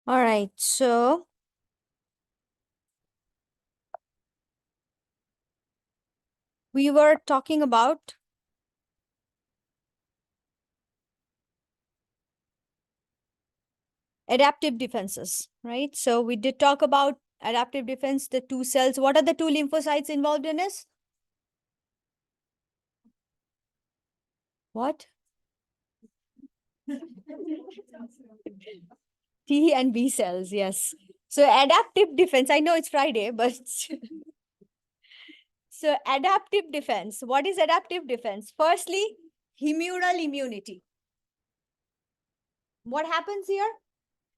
All right, so we were talking about adaptive defenses, right? So we did talk about adaptive defense, the two cells. What are the two lymphocytes involved in this? What? T and B cells, yes. So adaptive defense, I know it's Friday, but so adaptive defense. What is adaptive defense? Firstly, humoral immunity. What happens here?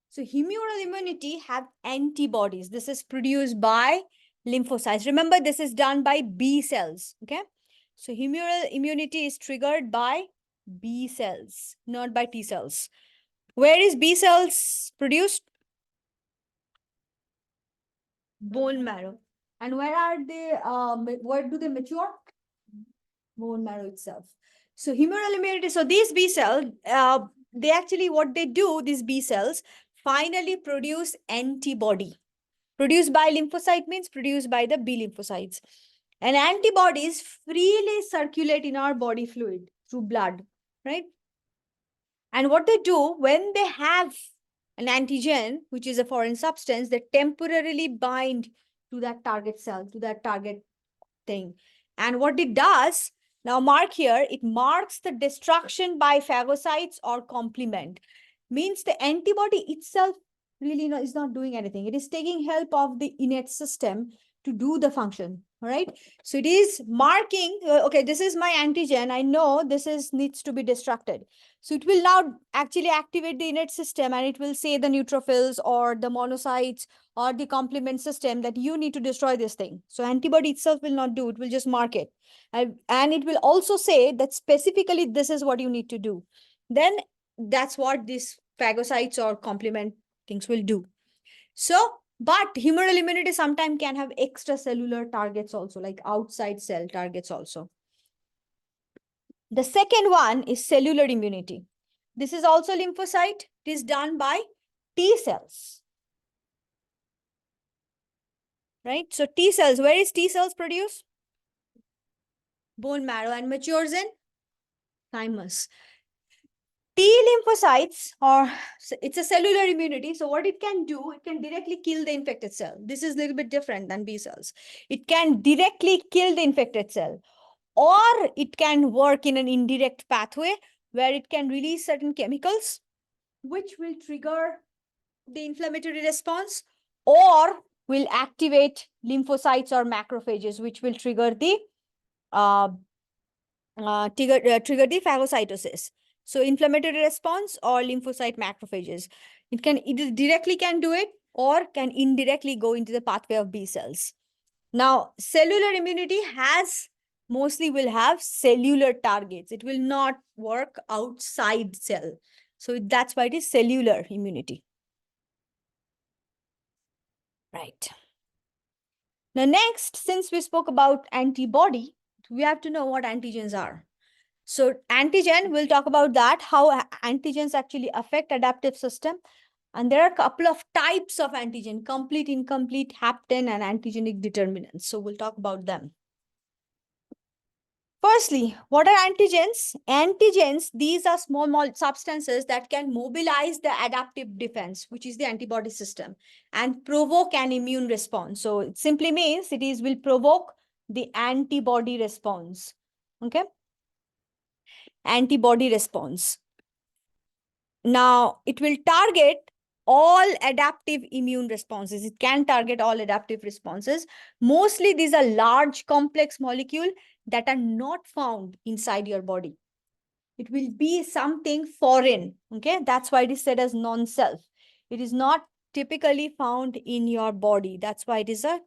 So humoral immunity have antibodies. This is produced by lymphocytes. Remember, this is done by B cells. Okay. So humoral immunity is triggered by B cells, not by T cells. Where is B cells produced? Bone marrow. And where are they? Where do they mature? Bone marrow itself. So humoral immunity. So these B cells, they actually what they do. These B cells finally produce antibody. Produced by lymphocyte means produced by the B lymphocytes. And antibodies freely circulate in our body fluid through blood, right? And what they do when they have an antigen, which is a foreign substance, they temporarily bind to that target cell, to that target thing. And what it does, now mark here, it marks the destruction by phagocytes or complement. Means the antibody itself really is not doing anything. It is taking help of the innate system to do the function. All right. So it is marking, okay, this is my antigen. I know this is needs to be destructed. So it will now actually activate the innate system and it will say the neutrophils or the monocytes or the complement system that you need to destroy this thing. So antibody itself will not do, it will just mark it. And it will also say that specifically this is what you need to do. Then that's what these phagocytes or complement things will do. So, but humoral immunity sometimes can have extracellular targets also, like outside cell targets also. The second one is cellular immunity. This is also lymphocyte. It is done by T cells. Right? So T cells, where is T cells produced? Bone marrow and matures in thymus. T lymphocytes, or it's a cellular immunity. So what it can do, it can directly kill the infected cell. This is a little bit different than B cells. It can directly kill the infected cell, or it can work in an indirect pathway where it can release certain chemicals, which will trigger the inflammatory response, or will activate lymphocytes or macrophages, which will trigger the uh, trigger the phagocytosis. So inflammatory response or lymphocyte macrophages. It directly can do it or can indirectly go into the pathway of B cells. Now, cellular immunity mostly will have cellular targets. It will not work outside cell. So that's why it is cellular immunity. Right. Now, next, since we spoke about antibody, we have to know what antigens are. So antigen, we'll talk about that, how antigens actually affect adaptive system. And there are a couple of types of antigen, complete, incomplete, hapten, and antigenic determinants. So we'll talk about them. Firstly, what are antigens? Antigens, these are small substances that can mobilize the adaptive defense, which is the antibody system, and provoke an immune response. So it simply means will provoke the antibody response. Okay. Antibody response. Now, it will target all adaptive immune responses. It can target all adaptive responses. Mostly, these are large, complex molecules that are not found inside your body. It will be something foreign. Okay, that's why it is said as non-self. It is not typically found in your body. That's why it is a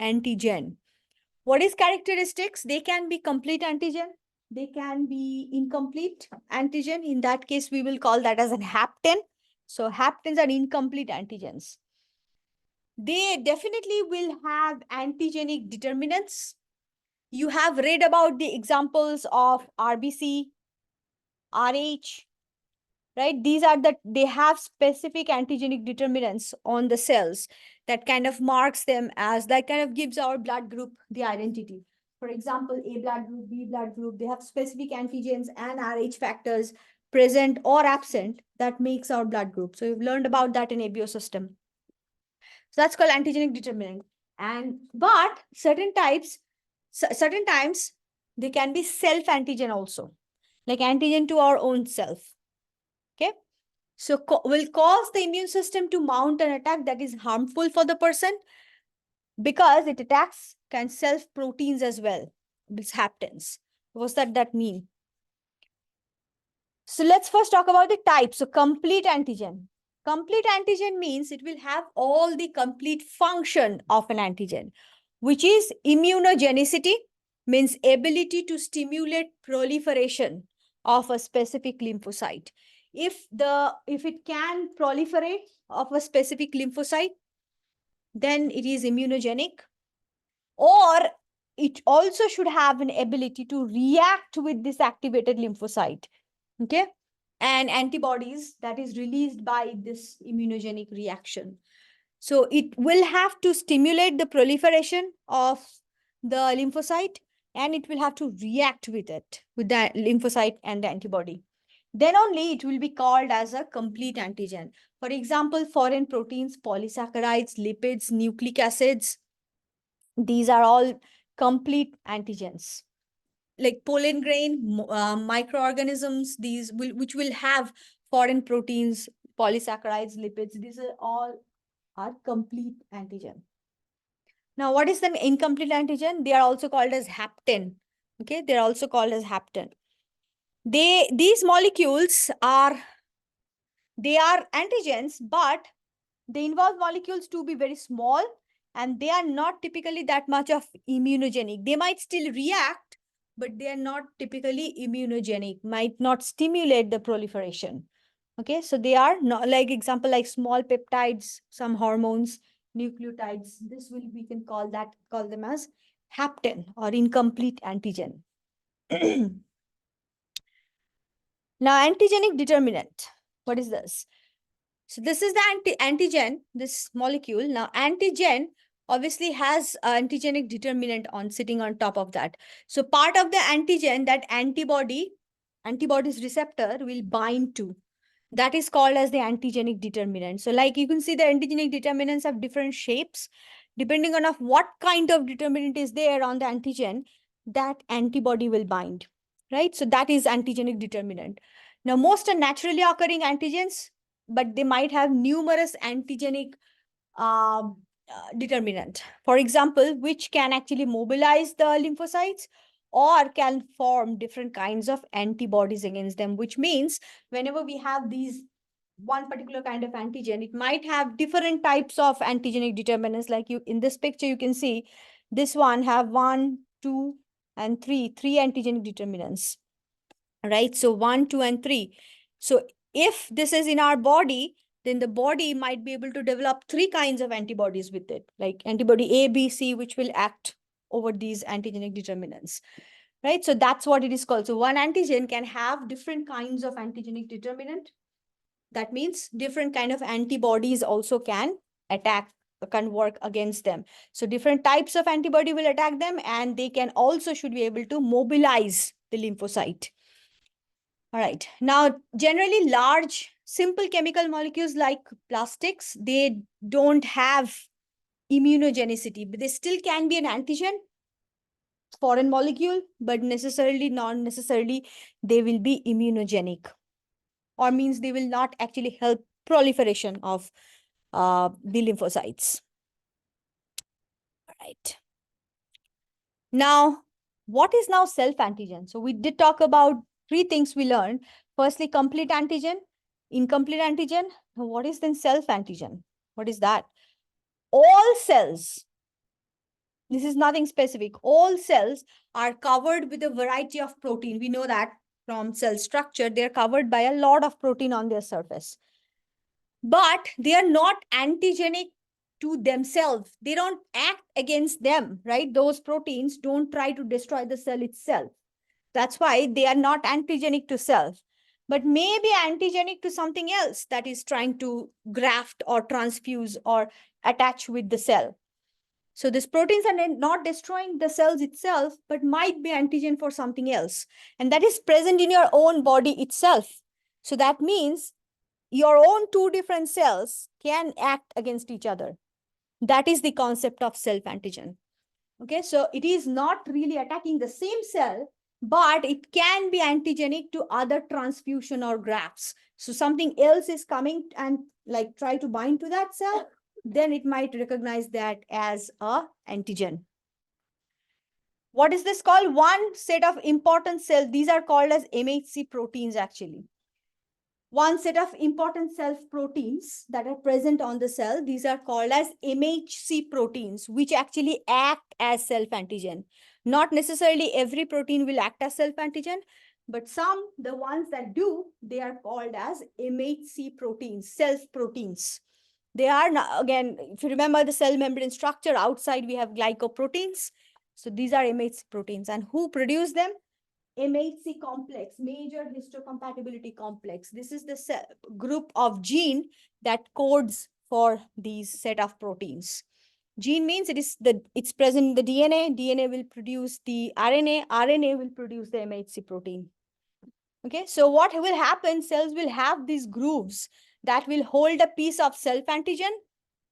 antigen. What is characteristics? They can be complete antigen. They can be incomplete antigen. In that case, we will call that as an hapten. So haptens are incomplete antigens. They definitely will have antigenic determinants. You have read about the examples of RBC, RH, right? These are they have specific antigenic determinants on the cells that kind of marks them as, that kind of gives our blood group the identity. For example, A blood group, B blood group, they have specific antigens and Rh factors present or absent that makes our blood group. So you've learned about that in ABO system. So that's called antigenic determinant. But certain times they can be self antigen also, like antigen to our own self. Okay. So will cause the immune system to mount an attack that is harmful for the person because it attacks self proteins as well. This haptens. What's that mean? So let's first talk about the type. So complete antigen. Complete antigen means it will have all the complete function of an antigen, which is immunogenicity, means ability to stimulate proliferation of a specific lymphocyte. If it can proliferate of a specific lymphocyte, then it is immunogenic. Or it also should have an ability to react with this activated lymphocyte. Okay. And antibodies that is released by this immunogenic reaction. So it will have to stimulate the proliferation of the lymphocyte, and it will have to react with it, with the lymphocyte and the antibody. Then only it will be called as a complete antigen. For example, foreign proteins, polysaccharides, lipids, nucleic acids, these are all complete antigens. Like pollen grain, microorganisms, which will have foreign proteins, polysaccharides, lipids, these are all complete antigen. Now, what is the incomplete antigen? They are also called as hapten. Okay, they are also called as hapten. These molecules are antigens, but they involve molecules to be very small, and they are not typically that much of immunogenic. They might still react, but they are not typically immunogenic, might not stimulate the proliferation. Okay, so they are not, like example, like small peptides, some hormones, nucleotides. We can call them as hapten or incomplete antigen. Now, antigenic determinant. What is this? So this is the antigen, this molecule. Now, antigen obviously has antigenic determinant sitting on top of that. So part of the antigen that antibody's receptor will bind to, that is called as the antigenic determinant. So like you can see, the antigenic determinants have different shapes. Depending on what kind of determinant is there on the antigen, that antibody will bind, right? So that is antigenic determinant. Now, most are naturally occurring antigens, but they might have numerous antigenic determinant. For example, which can actually mobilize the lymphocytes or can form different kinds of antibodies against them, which means whenever we have these one particular kind of antigen, it might have different types of antigenic determinants. Like you in this picture, you can see this one have 1, 2, and 3 antigenic determinants, right? So 1, 2, and 3. So if this is in our body, then the body might be able to develop 3 kinds of antibodies with it, like antibody A, B, C, which will act over these antigenic determinants, right? So that's what it is called. So one antigen can have different kinds of antigenic determinant. That means different kind of antibodies also can work against them. So different types of antibody will attack them, and they can also should be able to mobilize the lymphocyte. All right. Now, generally large, simple chemical molecules like plastics, they don't have immunogenicity, but they still can be an antigen, foreign molecule, but not necessarily they will be immunogenic, or means they will not actually help proliferation of the lymphocytes. All right. Now, what is now self-antigen? So we did talk about 3 things we learned. Firstly, complete antigen, incomplete antigen. Now, what is then self-antigen? What is that? All cells, this is nothing specific, all cells are covered with a variety of protein. We know that from cell structure, they're covered by a lot of protein on their surface. But they are not antigenic to themselves. They don't act against them, right? Those proteins don't try to destroy the cell itself. That's why they are not antigenic to self. but may be antigenic to something else that is trying to graft or transfuse or attach with the cell. So these proteins are not destroying the cells itself, but might be antigen for something else. And that is present in your own body itself. So that means your own two different cells can act against each other. That is the concept of self-antigen. Okay, so it is not really attacking the same cell, but it can be antigenic to other transfusion or grafts. So something else is coming and like try to bind to that cell, then it might recognize that as a antigen. What is this called? One set of important cells. These are called as MHC proteins actually. One set of important self-proteins that are present on the cell. These are called as MHC proteins, which actually act as self-antigen. Not necessarily every protein will act as self-antigen, but some, the ones that do, they are called as MHC proteins, self-proteins. They are, again, if you remember the cell membrane structure, outside we have glycoproteins. So these are MHC proteins. And who produce them? MHC complex, major histocompatibility complex. This is the group of gene that codes for these set of proteins. Gene means it's present in the DNA. DNA will produce the RNA. RNA will produce the MHC protein. Okay, so what will happen? Cells will have these grooves that will hold a piece of self antigen,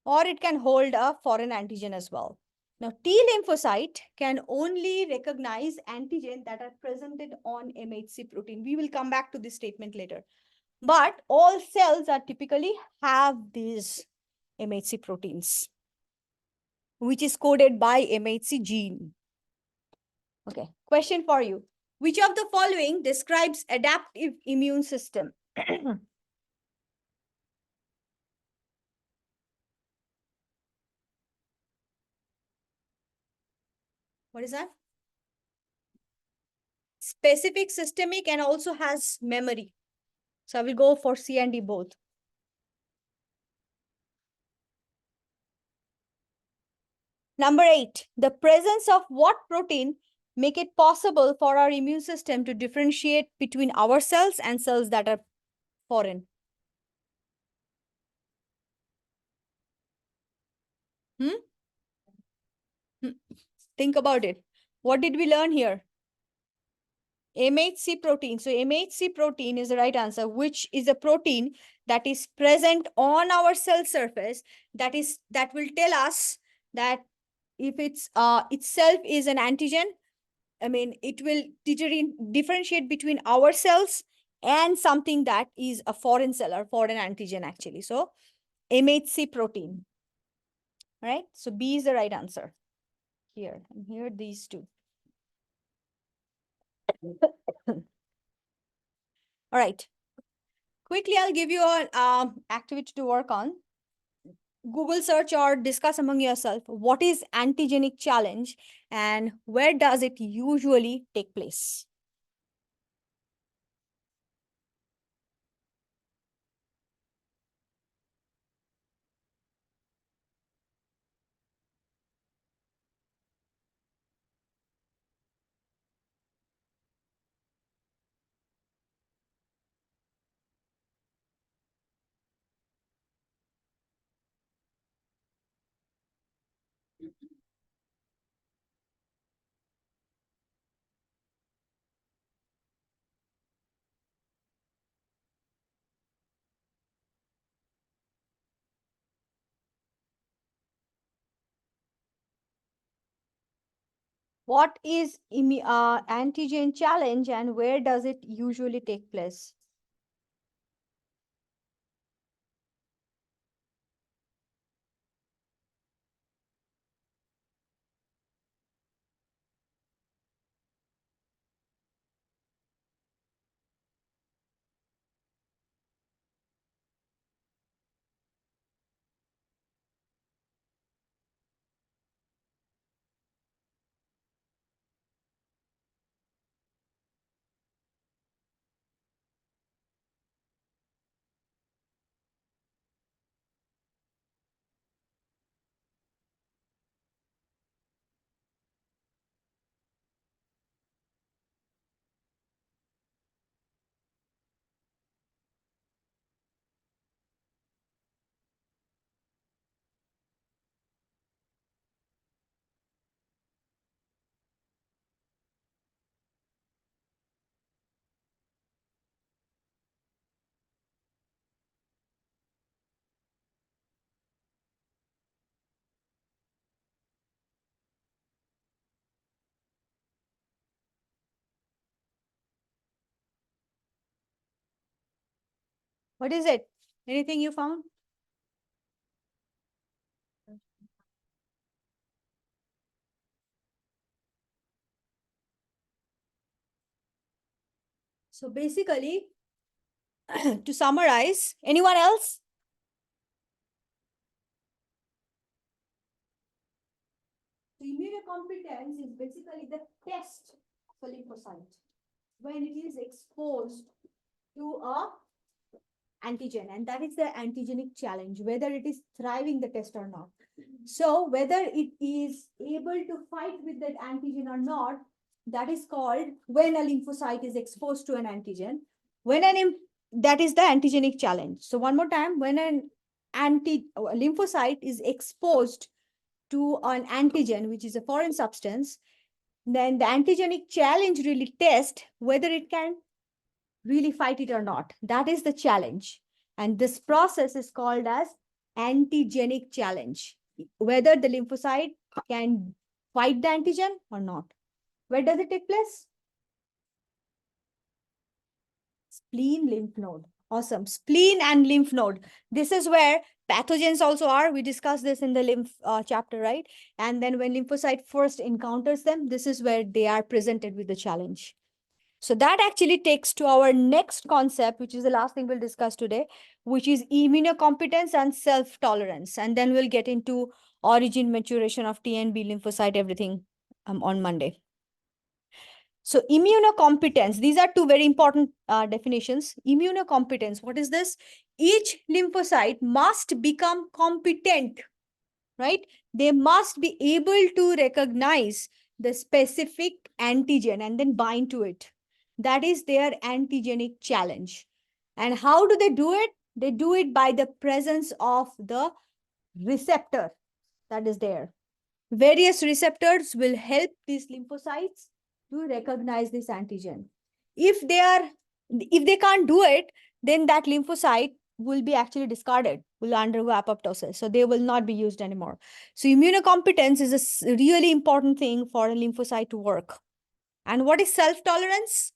or it can hold a foreign antigen as well. Now, T lymphocyte can only recognize antigen that are presented on MHC protein. We will come back to this statement later. But all cells are typically have these MHC proteins, which is coded by MHC gene. Okay, question for you. Which of the following describes adaptive immune system? What is that? Specific, systemic, and also has memory. So I will go for C and D both. Number 8, the presence of what protein make it possible for our immune system to differentiate between our cells and cells that are foreign? Hmm? Hmm. Think about it. What did we learn here? MHC protein. So MHC protein is the right answer, which is a protein that is present on our cell surface that will tell us that if it's itself is an antigen, I mean, it will differentiate between our cells and something that is a foreign cell or foreign antigen actually. So MHC protein, right? So B is the right answer here. And here these two. All right. Quickly, I'll give you an activity to work on. Google search or discuss among yourself what is antigenic challenge and where does it usually take place? What is antigen challenge and where does it usually take place? What is it? Anything you found? So basically, to summarize, anyone else? So immunocompetence is basically the test of a lymphocyte when it is exposed to a antigen, and that is the antigenic challenge, whether it is thriving the test or not. So whether it is able to fight with that antigen or not, that is called when a lymphocyte is exposed to an antigen. That is the antigenic challenge. So one more time, when a lymphocyte is exposed to an antigen, which is a foreign substance, then the antigenic challenge really tests whether it can really fight it or not. That is the challenge. And this process is called as antigenic challenge, whether the lymphocyte can fight the antigen or not. Where does it take place? Spleen, lymph node. Awesome. Spleen and lymph node. This is where pathogens also are. We discussed this in the lymph chapter, right? And then when lymphocyte first encounters them, this is where they are presented with the challenge. So that actually takes to our next concept, which is the last thing we'll discuss today, which is immunocompetence and self-tolerance. And then we'll get into origin, maturation of T and B lymphocyte, everything on Monday. So immunocompetence, these are two very important definitions. Immunocompetence, what is this? Each lymphocyte must become competent, right? They must be able to recognize the specific antigen and then bind to it. That is their antigenic challenge. And how do they do it? They do it by the presence of the receptor that is there. Various receptors will help these lymphocytes to recognize this antigen. If they can't do it, then that lymphocyte will be actually discarded, will undergo apoptosis. So they will not be used anymore. So immunocompetence is a really important thing for a lymphocyte to work. And what is self-tolerance?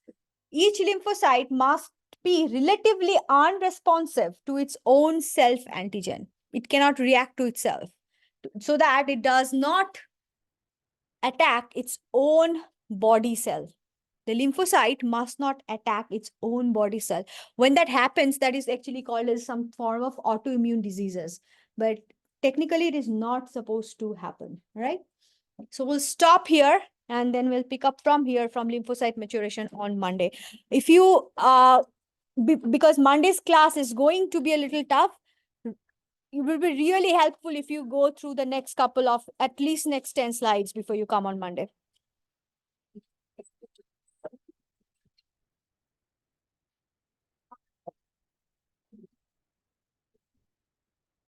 Each lymphocyte must be relatively unresponsive to its own self-antigen. It cannot react to itself so that it does not attack its own body cell. The lymphocyte must not attack its own body cell. When that happens, that is actually called as some form of autoimmune diseases. But technically, it is not supposed to happen, right? So we'll stop here and then we'll pick up from here from lymphocyte maturation on Monday. If you, because Monday's class is going to be a little tough, it will be really helpful if you go through the next couple of, at least next 10 slides before you come on Monday.